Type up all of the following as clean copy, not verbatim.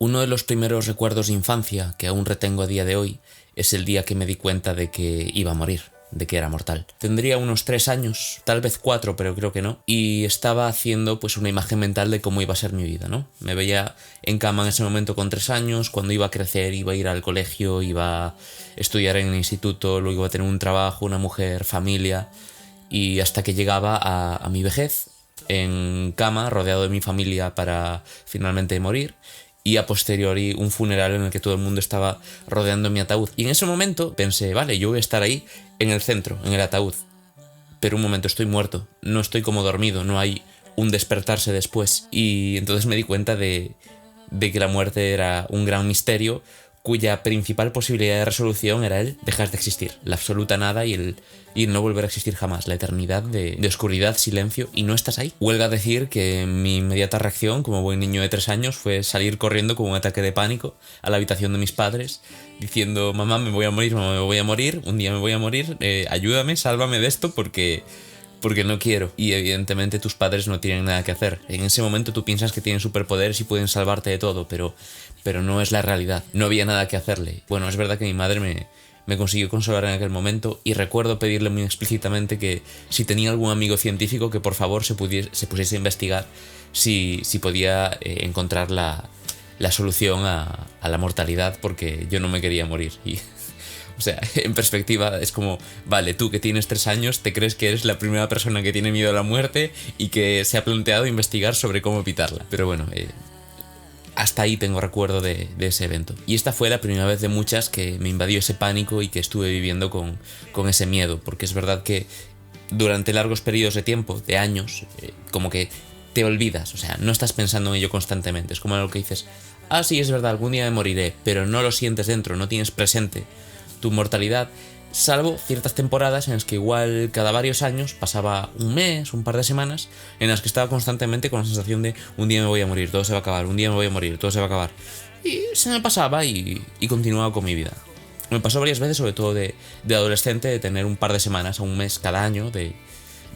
Uno de los primeros recuerdos de infancia que aún retengo a día de hoy es el día que me di cuenta de que iba a morir, de que era mortal. Tendría unos 3 años, tal vez 4, pero creo que no, y estaba haciendo pues una imagen mental de cómo iba a ser mi vida, ¿no? Me veía en cama en ese momento con 3 años, cuando iba a crecer, iba a ir al colegio, iba a estudiar en el instituto, luego iba a tener un trabajo, una mujer, familia, y hasta que llegaba a mi vejez, en cama, rodeado de mi familia para finalmente morir, y a posteriori un funeral en el que todo el mundo estaba rodeando mi ataúd. Y en ese momento pensé, vale, yo voy a estar ahí en el centro, en el ataúd. Pero un momento, estoy muerto, no estoy como dormido, no hay un despertarse después. Y entonces me di cuenta de que la muerte era un gran misterio cuya principal posibilidad de resolución era el dejar de existir, la absoluta nada y el no volver a existir jamás, la eternidad de oscuridad, silencio, y no estás ahí. Huelga decir que mi inmediata reacción como buen niño de 3 años fue salir corriendo con un ataque de pánico a la habitación de mis padres, diciendo, mamá, me voy a morir, mamá, me voy a morir, un día me voy a morir, ayúdame, sálvame de esto porque no quiero. Y evidentemente tus padres no tienen nada que hacer. En ese momento tú piensas que tienen superpoderes y pueden salvarte de todo, pero no es la realidad. No había nada que hacerle. Bueno, es verdad que mi madre me consiguió consolar en aquel momento, y recuerdo pedirle muy explícitamente que si tenía algún amigo científico que por favor se pusiese a investigar si podía encontrar la solución a la mortalidad, porque yo no me quería morir. Y o sea, en perspectiva es como, vale, tú que tienes 3 años te crees que eres la primera persona que tiene miedo a la muerte y que se ha planteado investigar sobre cómo evitarla. Pero bueno, hasta ahí tengo recuerdo de ese evento. Y esta fue la primera vez de muchas que me invadió ese pánico y que estuve viviendo con ese miedo. Porque es verdad que durante largos periodos de tiempo, de años, como que te olvidas. O sea, no estás pensando en ello constantemente. Es como algo que dices, ah, sí, es verdad, algún día me moriré, pero no lo sientes dentro, no tienes presente tu mortalidad, salvo ciertas temporadas en las que igual cada varios años pasaba un mes, un par de semanas, en las que estaba constantemente con la sensación de un día me voy a morir, todo se va a acabar, un día me voy a morir, todo se va a acabar. Y se me pasaba y continuaba con mi vida. Me pasó varias veces, sobre todo de adolescente, de tener un par de semanas a un mes cada año de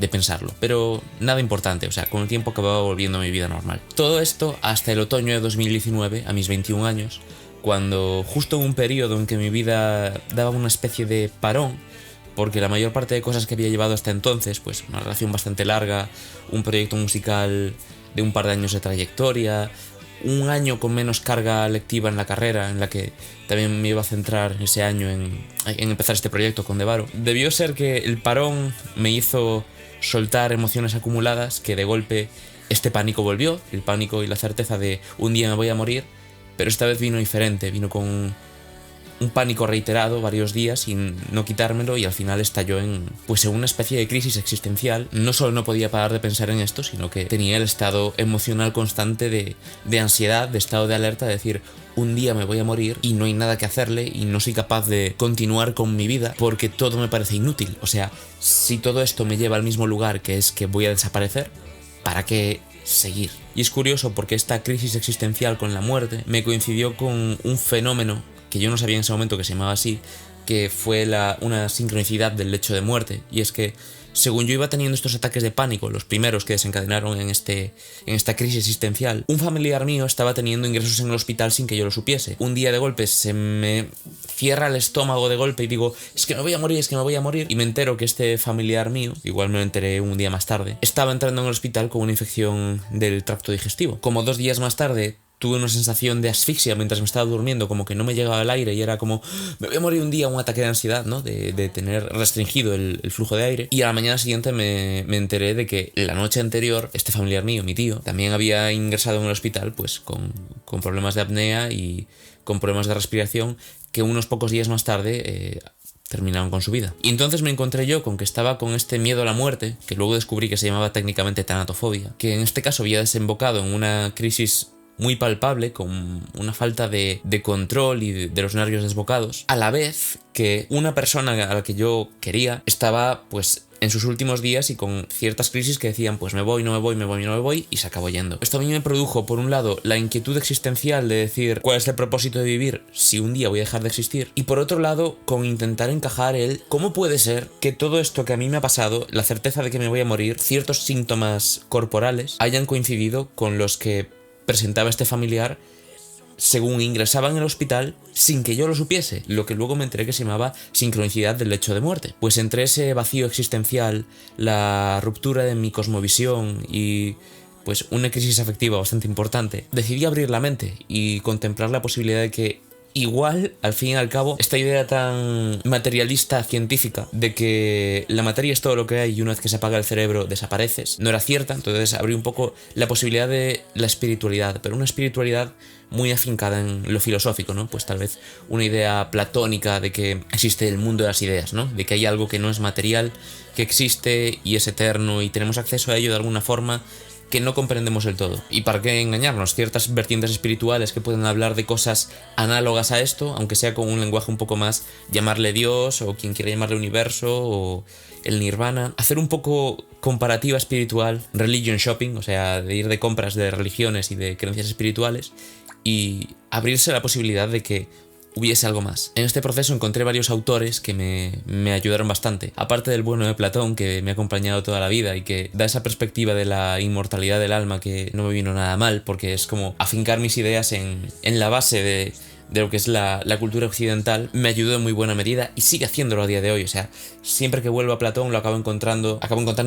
pensarlo, pero nada importante, o sea, con el tiempo acababa volviendo a mi vida normal. Todo esto hasta el otoño de 2019, a mis 21 años, cuando justo en un periodo en que mi vida daba una especie de parón, porque la mayor parte de cosas que había llevado hasta entonces, pues una relación bastante larga, un proyecto musical de un par de años de trayectoria, un año con menos carga lectiva en la carrera, en la que también me iba a centrar ese año en empezar este proyecto con Devaro, debió ser que el parón me hizo soltar emociones acumuladas, que de golpe este pánico volvió, el pánico y la certeza de un día me voy a morir. Pero esta vez vino diferente, vino con un pánico reiterado varios días sin no quitármelo, y al final estalló en una especie de crisis existencial. No solo no podía parar de pensar en esto, sino que tenía el estado emocional constante de ansiedad, de estado de alerta, de decir, un día me voy a morir y no hay nada que hacerle y no soy capaz de continuar con mi vida porque todo me parece inútil. O sea, si todo esto me lleva al mismo lugar, que es que voy a desaparecer, ¿para qué seguir? Y es curioso porque esta crisis existencial con la muerte me coincidió con un fenómeno que yo no sabía en ese momento que se llamaba así, que fue una sincronicidad del lecho de muerte. Y es que según yo iba teniendo estos ataques de pánico, los primeros que desencadenaron en esta crisis existencial, un familiar mío estaba teniendo ingresos en el hospital sin que yo lo supiese. Un día de golpe se me cierra el estómago de golpe y digo, es que me voy a morir, es que me voy a morir. Y me entero que este familiar mío, igual me lo enteré un día más tarde, estaba entrando en el hospital con una infección del tracto digestivo. Como 2 días más tarde tuve una sensación de asfixia mientras me estaba durmiendo, como que no me llegaba el aire y era como, me voy a morir un día, un ataque de ansiedad, ¿no? De tener restringido el flujo de aire. Y a la mañana siguiente me enteré de que la noche anterior este familiar mío, mi tío, también había ingresado en el hospital pues con problemas de apnea y con problemas de respiración, que unos pocos días más tarde terminaron con su vida. Y entonces me encontré yo con que estaba con este miedo a la muerte, que luego descubrí que se llamaba técnicamente tanatofobia, que en este caso había desembocado en una crisis muy palpable, con una falta de control y de los nervios desbocados, a la vez que una persona a la que yo quería estaba pues en sus últimos días y con ciertas crisis que decían pues me voy, no me voy, me voy, no me voy, y se acabó yendo. Esto a mí me produjo, por un lado, la inquietud existencial de decir cuál es el propósito de vivir si un día voy a dejar de existir, y por otro lado, con intentar encajar el cómo puede ser que todo esto que a mí me ha pasado, la certeza de que me voy a morir, ciertos síntomas corporales hayan coincidido con los que presentaba este familiar según ingresaban en el hospital sin que yo lo supiese, lo que luego me enteré que se llamaba sincronicidad del lecho de muerte. Pues entre ese vacío existencial, la ruptura de mi cosmovisión y pues una crisis afectiva bastante importante, decidí abrir la mente y contemplar la posibilidad de que igual, al fin y al cabo, esta idea tan materialista científica de que la materia es todo lo que hay y una vez que se apaga el cerebro desapareces, no era cierta. Entonces abrí un poco la posibilidad de la espiritualidad, pero una espiritualidad muy afincada en lo filosófico, ¿no? Pues tal vez una idea platónica de que existe el mundo de las ideas, ¿no? De que hay algo que no es material, que existe y es eterno y tenemos acceso a ello de alguna forma que no comprendemos del todo. Y para qué engañarnos, ciertas vertientes espirituales que pueden hablar de cosas análogas a esto, aunque sea con un lenguaje un poco más, llamarle Dios o quien quiera llamarle universo o el nirvana, hacer un poco comparativa espiritual, religion shopping, o sea, de ir de compras de religiones y de creencias espirituales y abrirse a la posibilidad de que hubiese algo más. En este proceso encontré varios autores que me ayudaron bastante. Aparte del bueno de Platón, que me ha acompañado toda la vida y que da esa perspectiva de la inmortalidad del alma que no me vino nada mal, porque es como afincar mis ideas en la base de lo que es la cultura occidental, me ayudó en muy buena medida y sigue haciéndolo a día de hoy. O sea, siempre que vuelvo a Platón acabo encontrando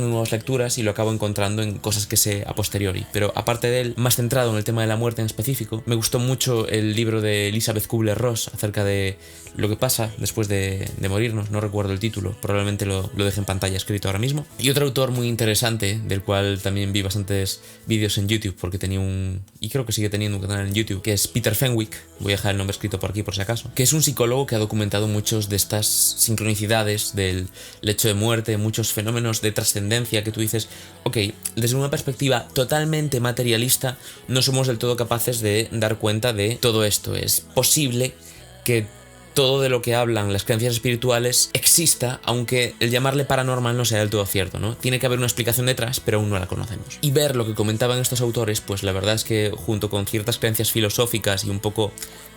nuevas lecturas y lo acabo encontrando en cosas que sé a posteriori. Pero aparte de él, más centrado en el tema de la muerte en específico, me gustó mucho el libro de Elizabeth Kubler-Ross acerca de lo que pasa después de morirnos. No recuerdo el título, probablemente lo deje en pantalla escrito ahora mismo. Y otro autor muy interesante, del cual también vi bastantes vídeos en YouTube, porque tenía y creo que sigue teniendo un canal en YouTube, que es Peter Fenwick. Voy a dejar el nombre escrito por aquí por si acaso, que es un psicólogo que ha documentado muchos de estas sincronicidades del lecho de muerte, muchos fenómenos de trascendencia que tú dices, ok, desde una perspectiva totalmente materialista no somos del todo capaces de dar cuenta de todo esto. Es posible que todo de lo que hablan las creencias espirituales exista, aunque el llamarle paranormal no sea del todo cierto, ¿no? Tiene que haber una explicación detrás, pero aún no la conocemos. Y ver lo que comentaban estos autores, pues la verdad es que junto con ciertas creencias filosóficas y un poco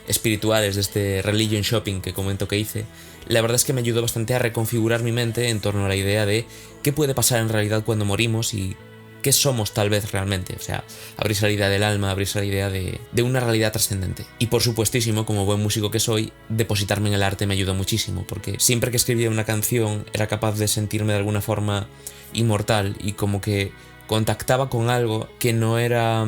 espirituales de este religion shopping que comento que hice, la verdad es que me ayudó bastante a reconfigurar mi mente en torno a la idea de qué puede pasar en realidad cuando morimos y qué somos tal vez realmente. O sea, abrirse a la idea del alma, abrirse a la idea de una realidad trascendente. Y por supuestísimo, como buen músico que soy, depositarme en el arte me ayudó muchísimo, porque siempre que escribía una canción era capaz de sentirme de alguna forma inmortal y como que contactaba con algo que no era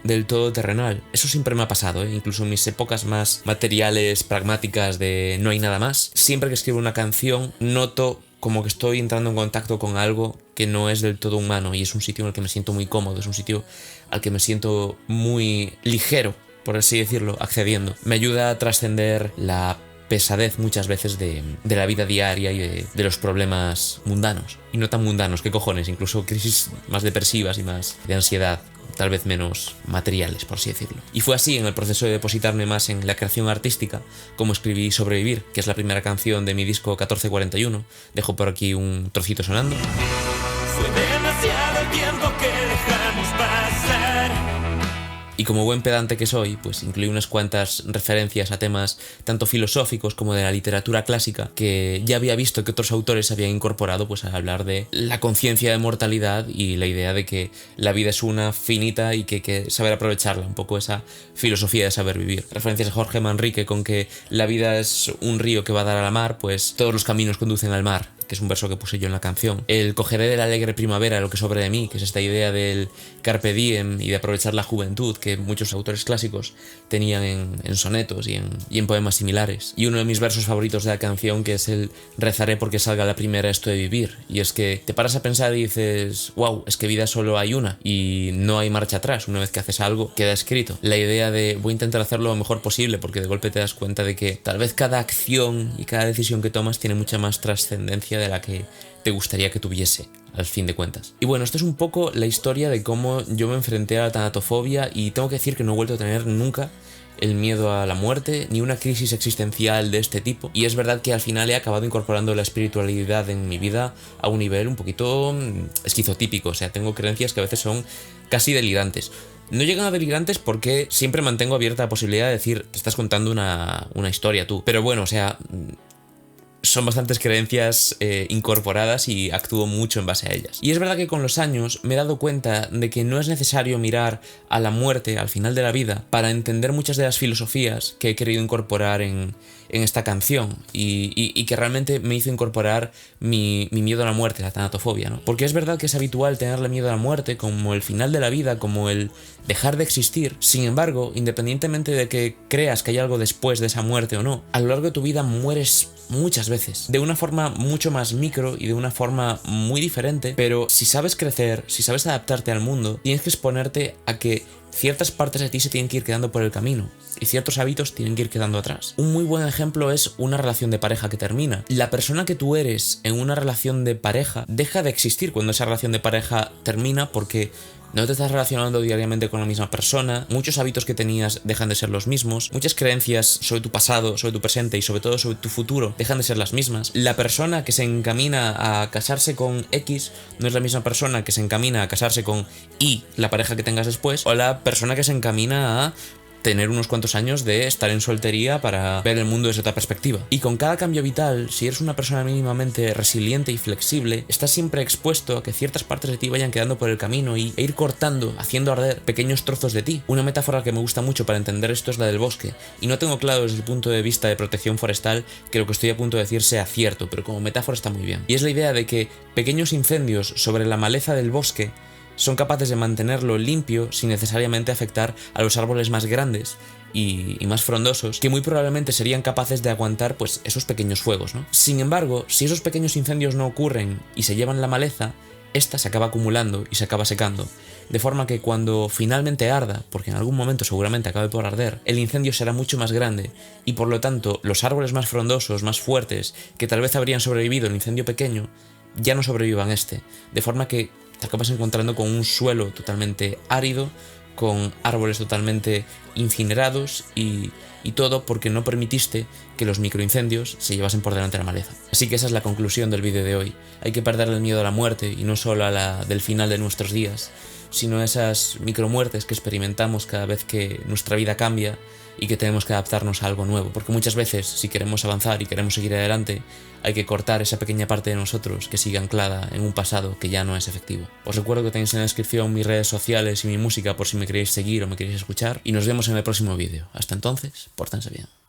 del todo terrenal. Eso siempre me ha pasado, incluso en mis épocas más materiales, pragmáticas de no hay nada más. Siempre que escribo una canción noto como que estoy entrando en contacto con algo que no es del todo humano y es un sitio en el que me siento muy cómodo, es un sitio al que me siento muy ligero, por así decirlo, accediendo. Me ayuda a trascender la pesadez muchas veces de la vida diaria y de los problemas mundanos. Y no tan mundanos, qué cojones, incluso crisis más depresivas y más de ansiedad, tal vez menos materiales, por así decirlo. Y fue así en el proceso de depositarme más en la creación artística, como escribí Sobrevivir, que es la primera canción de mi disco 1441. Dejo por aquí un trocito sonando. Fue demasiado tiempo que dejamos pasar. Y como buen pedante que soy, pues incluí unas cuantas referencias a temas tanto filosóficos como de la literatura clásica que ya había visto que otros autores habían incorporado pues al hablar de la conciencia de mortalidad y la idea de que la vida es una finita y que hay que saber aprovecharla, un poco esa filosofía de saber vivir. Referencias a Jorge Manrique con que la vida es un río que va a dar a la mar, pues todos los caminos conducen al mar, que es un verso que puse yo en la canción. El cogeré de la alegre primavera lo que sobre de mí, que es esta idea del carpe diem y de aprovechar la juventud que muchos autores clásicos tenían en sonetos y en poemas similares. Y uno de mis versos favoritos de la canción, que es el rezaré porque salga la primera esto de vivir. Y es que te paras a pensar y dices, wow, es que vida solo hay una y no hay marcha atrás. Una vez que haces algo, queda escrito. La idea de voy a intentar hacerlo lo mejor posible, porque de golpe te das cuenta de que tal vez cada acción y cada decisión que tomas tiene mucha más trascendencia de la que te gustaría que tuviese, al fin de cuentas. Y bueno, esto es un poco la historia de cómo yo me enfrenté a la tanatofobia y tengo que decir que no he vuelto a tener nunca el miedo a la muerte, ni una crisis existencial de este tipo. Y es verdad que al final he acabado incorporando la espiritualidad en mi vida a un nivel un poquito esquizotípico. O sea, tengo creencias que a veces son casi delirantes. No llegan a delirantes porque siempre mantengo abierta la posibilidad de decir, te estás contando una historia tú. Pero bueno, o sea, son bastantes creencias incorporadas y actúo mucho en base a ellas. Y es verdad que con los años me he dado cuenta de que no es necesario mirar a la muerte al final de la vida para entender muchas de las filosofías que he querido incorporar en esta canción y que realmente me hizo incorporar mi miedo a la muerte, la tanatofobia, ¿no? Porque es verdad que es habitual tenerle miedo a la muerte como el final de la vida, como el dejar de existir. Sin embargo, independientemente de que creas que hay algo después de esa muerte o no, a lo largo de tu vida mueres muchas veces, de una forma mucho más micro y de una forma muy diferente, pero si sabes crecer, si sabes adaptarte al mundo, tienes que exponerte a que ciertas partes de ti se tienen que ir quedando por el camino y ciertos hábitos tienen que ir quedando atrás. Un muy buen ejemplo es una relación de pareja que termina. La persona que tú eres en una relación de pareja deja de existir cuando esa relación de pareja termina, porque no te estás relacionando diariamente con la misma persona, muchos hábitos que tenías dejan de ser los mismos, muchas creencias sobre tu pasado, sobre tu presente y sobre todo sobre tu futuro dejan de ser las mismas. La persona que se encamina a casarse con X no es la misma persona que se encamina a casarse con Y, la pareja que tengas después, o la persona que se encamina a tener unos cuantos años de estar en soltería para ver el mundo desde otra perspectiva. Y con cada cambio vital, si eres una persona mínimamente resiliente y flexible, estás siempre expuesto a que ciertas partes de ti vayan quedando por el camino e ir cortando, haciendo arder pequeños trozos de ti. Una metáfora que me gusta mucho para entender esto es la del bosque, y no tengo claro desde el punto de vista de protección forestal que lo que estoy a punto de decir sea cierto, pero como metáfora está muy bien. Y es la idea de que pequeños incendios sobre la maleza del bosque son capaces de mantenerlo limpio sin necesariamente afectar a los árboles más grandes y más frondosos, que muy probablemente serían capaces de aguantar pues esos pequeños fuegos, ¿no? Sin embargo, si esos pequeños incendios no ocurren y se llevan la maleza, esta se acaba acumulando y se acaba secando, de forma que cuando finalmente arda, porque en algún momento seguramente acabe por arder, el incendio será mucho más grande y por lo tanto los árboles más frondosos, más fuertes, que tal vez habrían sobrevivido el incendio pequeño, ya no sobrevivan de forma que te acabas encontrando con un suelo totalmente árido, con árboles totalmente incinerados y todo porque no permitiste que los microincendios se llevasen por delante la maleza. Así que esa es la conclusión del vídeo de hoy. Hay que perderle el miedo a la muerte, y no solo a la del final de nuestros días, sino a esas micromuertes que experimentamos cada vez que nuestra vida cambia y que tenemos que adaptarnos a algo nuevo, porque muchas veces, si queremos avanzar y queremos seguir adelante, hay que cortar esa pequeña parte de nosotros que sigue anclada en un pasado que ya no es efectivo. Os recuerdo que tenéis en la descripción mis redes sociales y mi música por si me queréis seguir o me queréis escuchar, y nos vemos en el próximo vídeo. Hasta entonces, pórtense bien.